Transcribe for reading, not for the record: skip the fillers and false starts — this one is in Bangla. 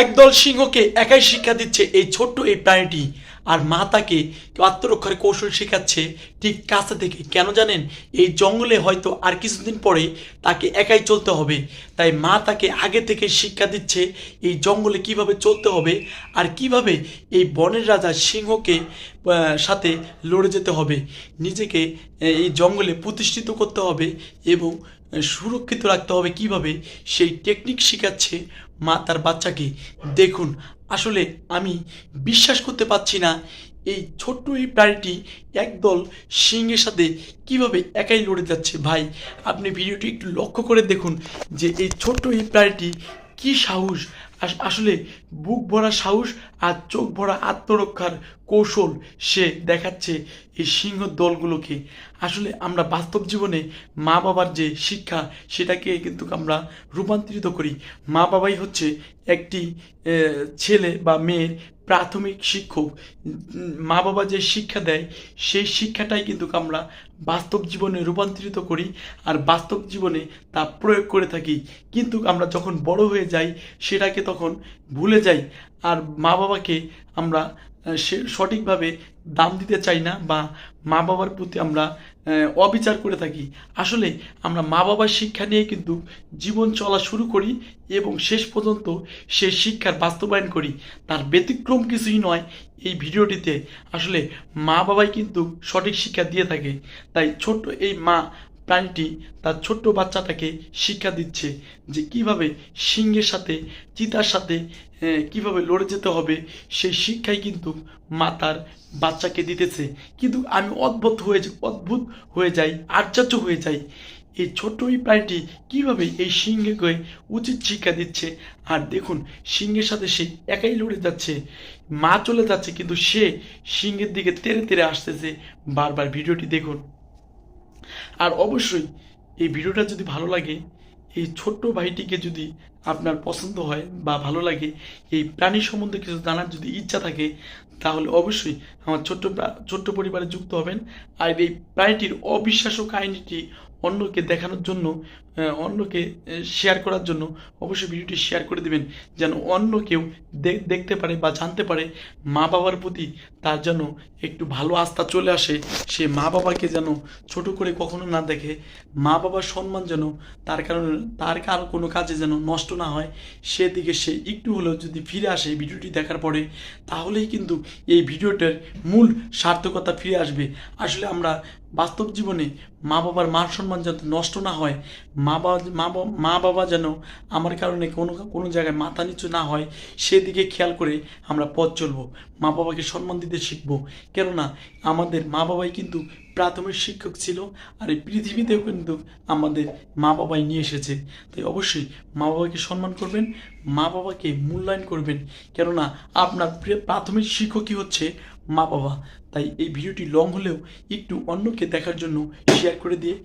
একদল সিংহকে একাই শিক্ষা দিচ্ছে এই ছোট্ট এই প্রাণীটি, আর মা তাকে আত্মরক্ষার কৌশল শেখাচ্ছে ঠিক কাছে থেকে। কেন জানেন? এই জঙ্গলে হয়তো আর কিছুদিন পরে তাকে একাই চলতে হবে, তাই মা তাকে আগে থেকে শিক্ষা দিচ্ছে এই জঙ্গলে কিভাবে চলতে হবে আর কিভাবে এই বনের রাজা সিংহকে সাথে লড়ে যেতে হবে, নিজেকে এই জঙ্গলে প্রতিষ্ঠিত করতে হবে এবং সুরক্ষিত রাখতে হবে কিভাবে, সেই টেকনিক শেখাচ্ছে মা তার বাচ্চাকে। দেখুন, আসলে আমি বিশ্বাস করতে পারছি না এই ছোট্ট এই প্রাণীটি একদল সিংহের সাথে কিভাবে একাই লড়ে যাচ্ছে। ভাই, আপনি ভিডিওটি একটু লক্ষ্য করে দেখুন যে এই ছোট্ট এই প্রাণীটি কি সাহস, আসলে বুক ভরা সাহস আর চোখ ভরা আত্মরক্ষার কৌশল সে দেখাচ্ছে এই সিংহ দলগুলোকে। আসলে আমরা বাস্তব জীবনে মা বাবার যে শিক্ষা সেটাকে কিন্তু আমরা রূপান্তরিত করি। মা বাবাই হচ্ছে একটি ছেলে বা মেয়ের প্রাথমিক শিক্ষক। মা বাবা যে শিক্ষা দেয় সেই শিক্ষাটাই কিন্তু আমরা বাস্তব জীবনে রূপান্তরিত করি আর বাস্তব জীবনে তা প্রয়োগ করে থাকি। কিন্তু আমরা যখন বড় হয়ে যাই সেটাকে তখন ভুলে যাই, আর মা বাবাকে আমরা সে সঠিকভাবে দাম দিতে চাই না, বা মা বাবার প্রতি আমরা অবিচার করে থাকি। আসলে আমরা মা বাবার শিক্ষা নিয়ে কিন্তু জীবন চলা শুরু করি এবং শেষ পর্যন্ত সে শিক্ষার বাস্তবায়ন করি। তার ব্যতিক্রম কিছুই নয় এই ভিডিওটিতে। আসলে মা বাবাই কিন্তু সঠিক শিক্ষা দিয়ে থাকে। তাই ছোট্ট এই মা প্রাণীটি তার ছোট্ট বাচ্চাটাকে শিক্ষা দিচ্ছে যে কিভাবে সিংহের সাথে, চিতার সাথে কিভাবে লড়ে যেতে হবে, সেই শিক্ষাই কিন্তু মা তার বাচ্চাকে দিতেছে। কিন্তু আমি অদ্ভুত হয়ে যাই, আশ্চর্য হয়ে যাই এই ছোট্ট এই প্রাণীটি কিভাবে এই সিংহকে উচিত শিক্ষা দিচ্ছে। আর দেখুন, সিংহের সাথে সে একাই লড়ে যাচ্ছে, মা চলে যাচ্ছে কিন্তু সে সিংহের দিকে তেড়ে তেড়ে আসতেছে। বারবার ভিডিওটি দেখুন। আর অবশ্যই এই ভিডিওটা যদি ভালো লাগে, এই ছোট্ট ভাইটিকে যদি আপনার পছন্দ হয় বা ভালো লাগে, এই প্রাণী সম্বন্ধে কিছু জানার যদি ইচ্ছা থাকে, তাহলে অবশ্যই আমার ছোট্ট পরিবারে যুক্ত হবেন। আর এই প্রাণীটির অবিশ্বাস্য কাহিনীটি অন্যকে দেখানোর জন্য, অন্যকে শেয়ার করার জন্য অবশ্যই ভিডিওটি শেয়ার করে দেবেন, যেন অন্য কেউ দেখতে পারে বা জানতে পারে মা বাবার প্রতি তার যেন একটু ভালো আস্থা চলে আসে। সে মা বাবাকে যেন ছোট করে কখনো না দেখে, মা বাবার সম্মান যেন তার কারণে তার কারো কোনো কাজে যেন নষ্ট না হয়, সেদিকে সে একটু হলেও যদি ফিরে আসে ভিডিওটি দেখার পরে, তাহলেই কিন্তু এই ভিডিওটার মূল সার্থকতা ফিরে আসবে। আসলে আমরা বাস্তব জীবনে মা বাবার মান সম্মান যাতে নষ্ট না হয়, মা বাবা যেন আমার কারণে কোনো জায়গায় মাথা নিচু না হয়, সেদিকে খেয়াল করে আমরা পথ চলবো। মা বাবাকে সম্মান দিতে শিখবো, কেননা আমাদের মা বাবাই কিন্তু প্রাথমিক শিক্ষক ছিল, আর এই পৃথিবীতেও কিন্তু আমাদের মা বাবাই নিয়ে এসেছে। তাই অবশ্যই মা বাবাকে সম্মান করবেন, মা বাবাকে মূল্যায়ন করবেন, কেননা আপনার প্রাথমিক শিক্ষকই হচ্ছে মা বাবা। তাই এই ভিডিওটি লং হলেও একটু অন্যকে দেখার জন্য শেয়ার করে দিয়ে